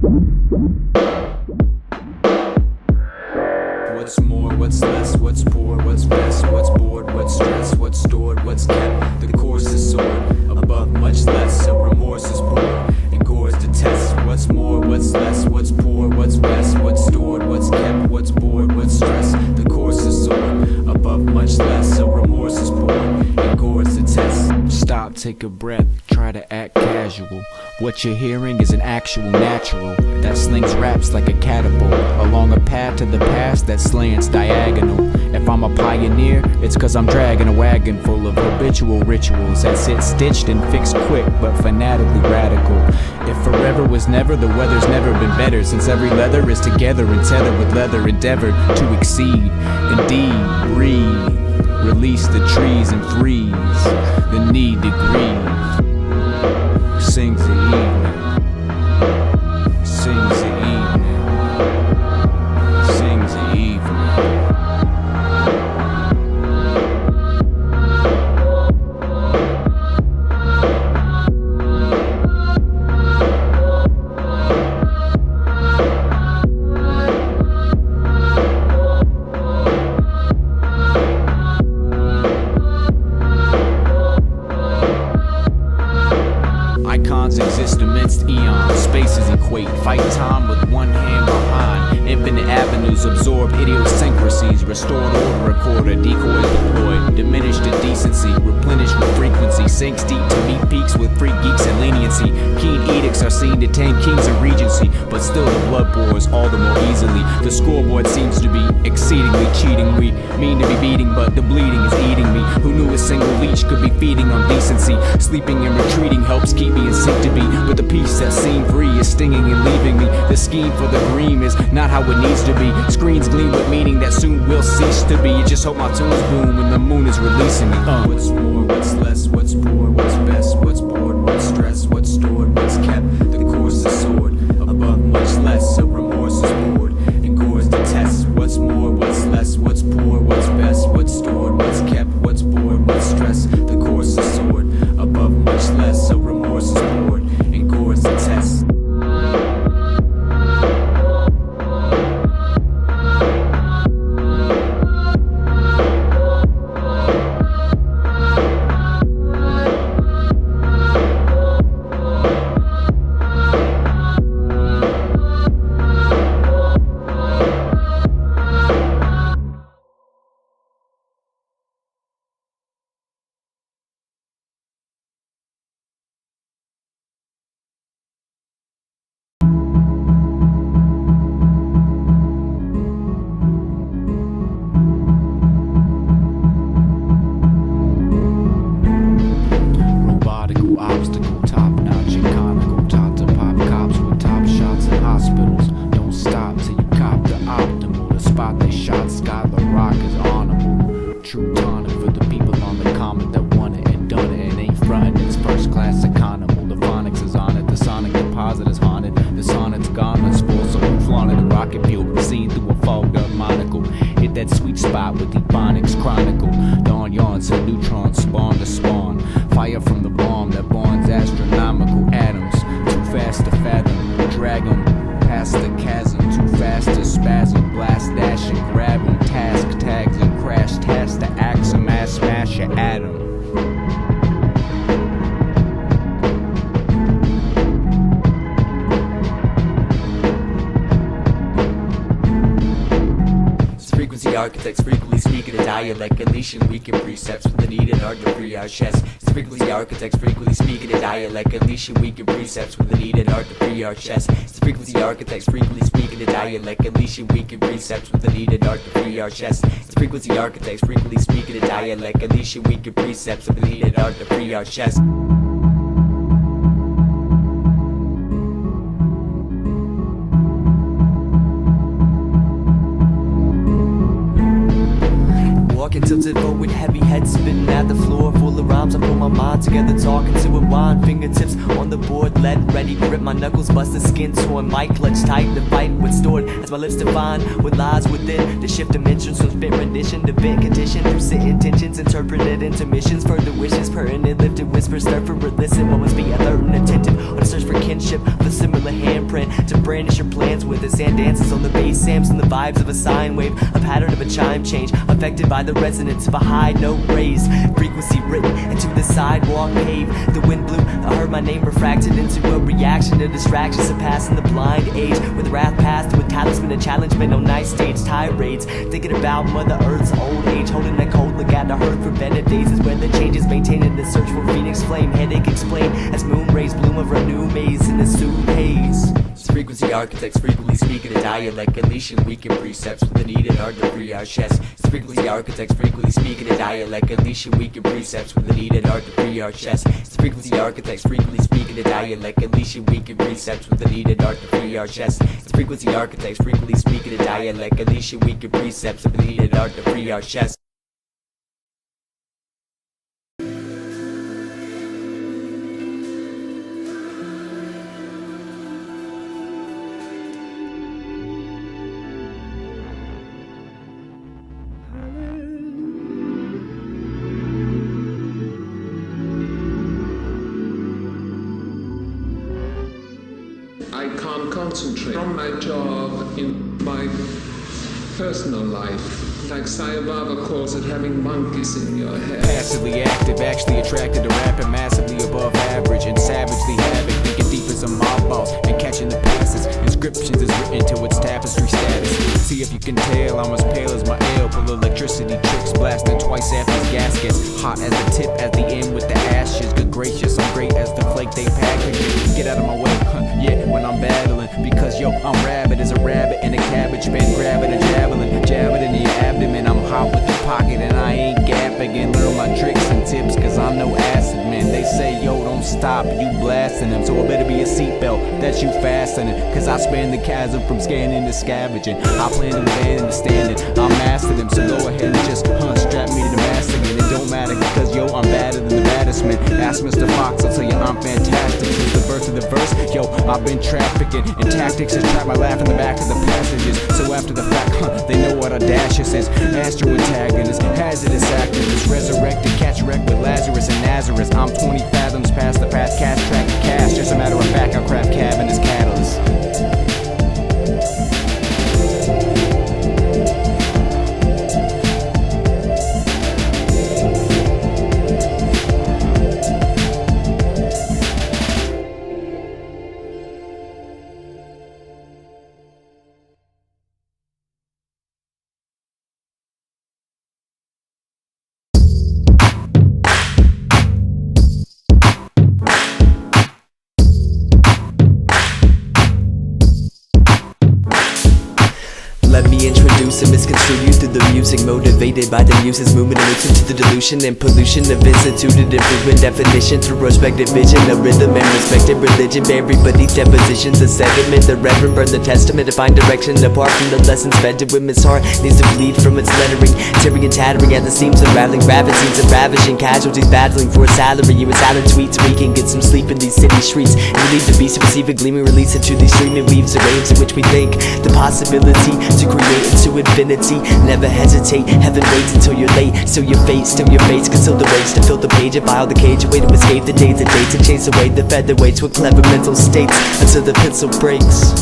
What's more, what's less, what's poor, what's best, what's bored, what's stressed, what's stored, what's kept. The course is soared above much less, so remorse is poured and gores to test. What's more, what's less, what's poor, what's best, what's stored, what's kept, what's bored, what's stressed. The course is soared above much less, so remorse is poured and gores to test. Stop, take a breath, try to act casual. What you're hearing is an actual natural that slings raps like a catapult along a path to the past that slants diagonal. If I'm a pioneer, it's cause I'm dragging a wagon full of habitual rituals that sit stitched and fixed quick but fanatically radical. If forever was never, the weather's never been better, since every leather is together and tethered with leather endeavored to exceed. Indeed, breathe, release the trees and freeze the need to grieve. Sings the evening, sings the evening, sings the evening. Icons exist amidst eons, spaces equate, fight time with one hand behind. Infinite avenues absorb idiosyncrasies, restored order recorder, decoys deployed, diminished in decency, replenished with frequency, sinks deep to meet peaks with free geeks and leniency. Keen edicts are seen to tame kings of regency, but still the blood pours all the more easily. The scoreboard seems to be exceedingly cheating. We mean to be beating, but the bleeding is eating me. Who knew a single leech could be feeding on decency? Sleeping and retreating helps keep me in sync to be, but the peace that seemed free is stinging and leaving me. The scheme for the dream is not how it needs to be. Screens gleam with meaning that soon will cease to be. Just hope my tunes boom when the moon is releasing me. What's more, what's less, what's poor, what's best, what's bored, what's stressed, what's stored, what's kept. The course is soared above much less, so remorse is poured and gores to test. What's more, what's less, what's poor, what's best, what's stored, what's kept, what's bored, what's stressed. The course is soared above much less, so remorse is poured and gores to test. Obstacle, top-notch and conical, taught to pop cops with top shots in hospitals. Don't stop till you cop the optimal. The spot they shot Skylar Rock is honorable. True tonic for the people on the comet that want it and done it. It ain't frontin', it's first-class economical. The phonics is on it, the sonic deposit is haunted. The sonnet's gone, it's full, so who flaunted the rocket fuel? Seen through a fogged-up monocle. Hit that sweet spot with Ebonics Chronicle. Dawn yawns, so neutrons spawn to spawn. Fire from the bomb that bonds astronomical atoms. Too fast to fathom, drag 'em past the chasm. Too fast to spasm, blast, dash and grab 'em. Task, tags and crash, task to axe 'em, mass smash your atom. Architects frequently speak in a dialect, unleashing weakened precepts with the needed art to free our chest. Frequently architects frequently speak in a dialect, unleashing weakened precepts with the needed art to free our chest. Frequency architects frequently speak in a dialect, unleashing weakened precepts with the needed art to free our chest. Frequency architects frequently speak in a dialect, unleashing weakened precepts with the needed art to free our chest. Walking tilted forward, heavy head spinning at the floor, full of rhymes. I pull my mind together, talking to a wine. Fingertips on the board, lead ready, grip my knuckles, bust the skin torn. Mic clutch tight, the fight with stored as my lips define what lies within. The shift dimensions from spit rendition to bit condition, through sit intentions, interpreted intermissions, further wishes, pertinent lifted whispers, stir for listen. What must be alert and attentive on a search for kinship, with a similar handprint to break brandish your plans with it. Sand dances on the bass, Sam's and the vibes of a sine wave, a pattern of a chime change, affected by the resonance of a high note raised, frequency written into the sidewalk paved. The wind blew, I heard my name refracted into a reaction to distraction, surpassing the blind age. With wrath passed, with talisman and challengement on night stage tirades, thinking about Mother Earth's old age, holding a cold look at the hearth for better days. Is when the changes maintaining the search for Phoenix flame. Headache explained as moon rays bloom over a new maze in the soothe haze. Frequency architects frequently speak in a dialect, unleashing weakened precepts with the needed art to free our chests. Frequency architects frequently speak in a dialect, unleashing weakened precepts with the needed art to free our chests. Frequency architects frequently speak in a dialect, unleashing weakened precepts with the needed art to free our chests. Frequency architects frequently speak in a dialect, unleashing weakened precepts with the needed art to free our chests. I can't concentrate on my job in my personal life. Like Sayababa calls it, having monkeys in your head. Passively active, actually attracted to rapping massively above average and savagely havoc, thinking deep as a mob boss and catching the passes. Inscriptions is written to its tapestry status. See if you can tell I'm as pale as my ale, full of electricity tricks blasting twice after his gaskets. Hot as the tip, as the end with the ashes. Good gracious, I'm great as the flake they package. Get out of my way, yeah, when I'm battling, because yo, I'm rabid as a rabbit in a cabbage bin, grabbing a javelin, jabbing in your abdomen. I'm hot with the pocket and I ain't gapping. Learn my tricks and tips, cause I'm no acid man. They say yo, don't stop, you blasting them, so it better be a seatbelt that you fastening, cause I span the chasm from scanning to scavenging. I plan to abandon the standing, I'll master them, so go ahead and just strap me to the mast again. It don't matter, because yo, I'm badder than the baddest man. Ask Mr. Fox, I'll tell you I'm fantastic. Since the birth of the verse, yo, I've been trafficking in tactics to trap my laugh in the back of the passages. So after the fact, they know what audacious is. Astro antagonist, hazardous activist, resurrected, catch wreck with Lazarus and Nazareth. I'm 20 fathoms past the path, cast track cash. Just a matter of fact, I'll craft cabin as catalyst. Let me introduce and misconstrue you through the music, motivated by the muses, movement and listen to the delusion and pollution of instituted improvement definition through prospective vision, a rhythm and respected religion, bury beneath depositions, a sediment, the reverend burn the testament to find direction apart from the lessons fed to women's heart needs to bleed from its lettering, tearing and tattering at the seams, unraveling rabbit seeds and ravishing casualties, battling for a salary. You silent tweets, we can get some sleep in these city streets and leave the beast to receive a gleaming release into these streaming weaves, the waves in which we think the possibility to create into infinity. Never hesitate, heaven waits until you're late. Still your face, conceal the race to fill the page and file the cage. A way to escape the days and dates and chase away the featherweights with clever mental states until the pencil breaks.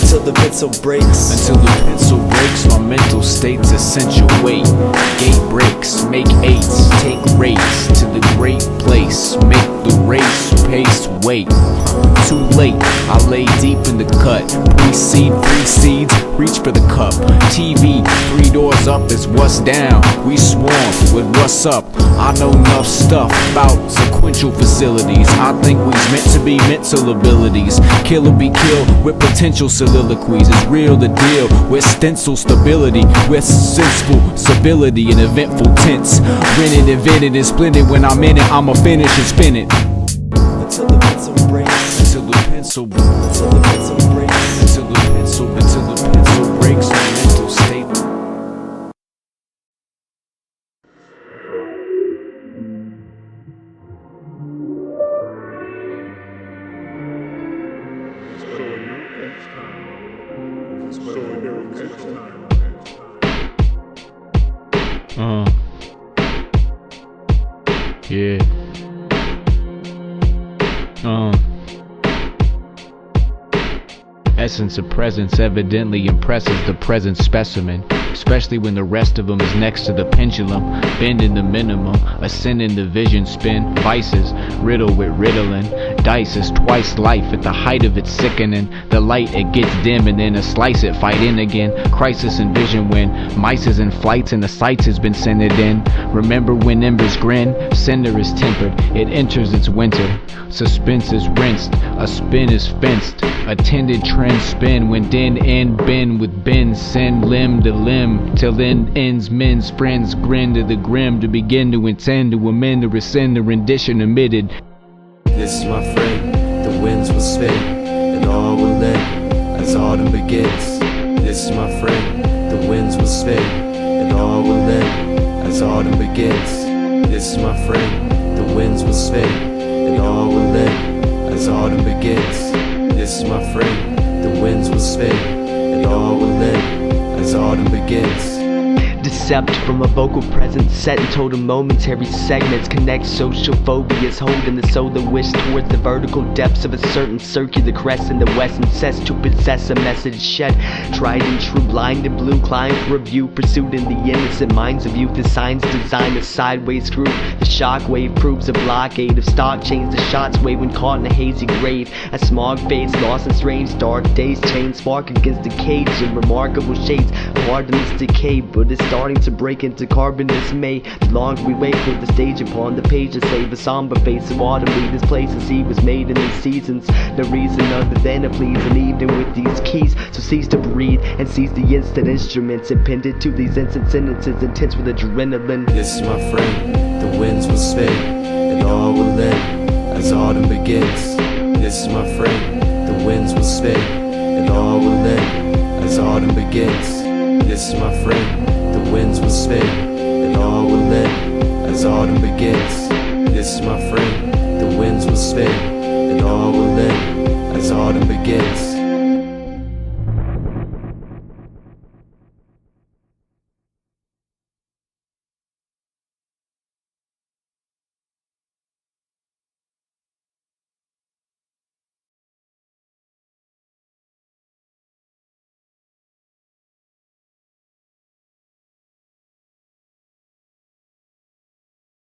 Until the pencil breaks. Until the pencil breaks, my mental state's essential weight. Gate breaks, make eights, take race to the great place. Make the race pace, wait. Too late, I lay deep in the cut. Pre-seed, 3 seeds, reach for the cup. TV, 3 doors up is what's down. We swarm with what's up. I know enough stuff about sequential facilities. I think we's meant to be mental abilities. Kill or be killed with potential soliloquies. It's real the deal with stencil stability, with sensible civility and eventful tense. Rented, invented, and splendid. When I'm in it, I'ma finish and spin it. Until the pencil breaks. Until the pencil breaks. Until the pencil breaks. Until the pencil breaks. My mental state. Yeah. essence of presence evidently impresses the present specimen, especially when the rest of them is next to the pendulum, bending the minimum, ascending the vision spin, vices, riddle with riddling, dice is twice life at the height of its sickening, the light it gets dim and then a slice it fight in again, crisis and vision when mice is in flights and the sights has been sended in, remember when embers grin, cinder is tempered, it enters its winter, suspense is rinsed, a spin is fenced, attended trend spin when den end bend with bend send limb to limb till then ends men's friends grin to the grim to begin to intend to amend or rescind the rendition omitted. This, my friend, the winds will spin and all will end as autumn begins. This, my friend, the winds will spin and all will end as autumn begins. This, my friend, the winds will spin and all will end as autumn begins. This, my friend, the winds will spin and all will end as autumn begins. Decept from a vocal presence set in total momentary segments, connect social phobias, holding the solar wish towards the vertical depths of a certain circular crest in the west, and says to possess a message shed, tried and true, blind and blue, climb for a view, pursued in the innocent minds of youth, the signs design a sideways groove, the shockwave proves a blockade of stock chains, the shots wave when caught in a hazy grave, as smog fades, lost in strange dark days, chain spark against the cage in remarkable shades, pardon this decay, but it's starting to break into carbon dismay. The longer we wait for the stage upon the page to save a somber face of autumn leave this place as he was made in these seasons. No reason other than to please and even with these keys. So cease to breathe and seize the instant instruments appended to these instant sentences intense with adrenaline. This, my friend, the winds will spin and all will end as autumn begins. This, my friend, the winds will spin and all will end as autumn begins. This, my friend, the winds will spin and all will end as autumn begins.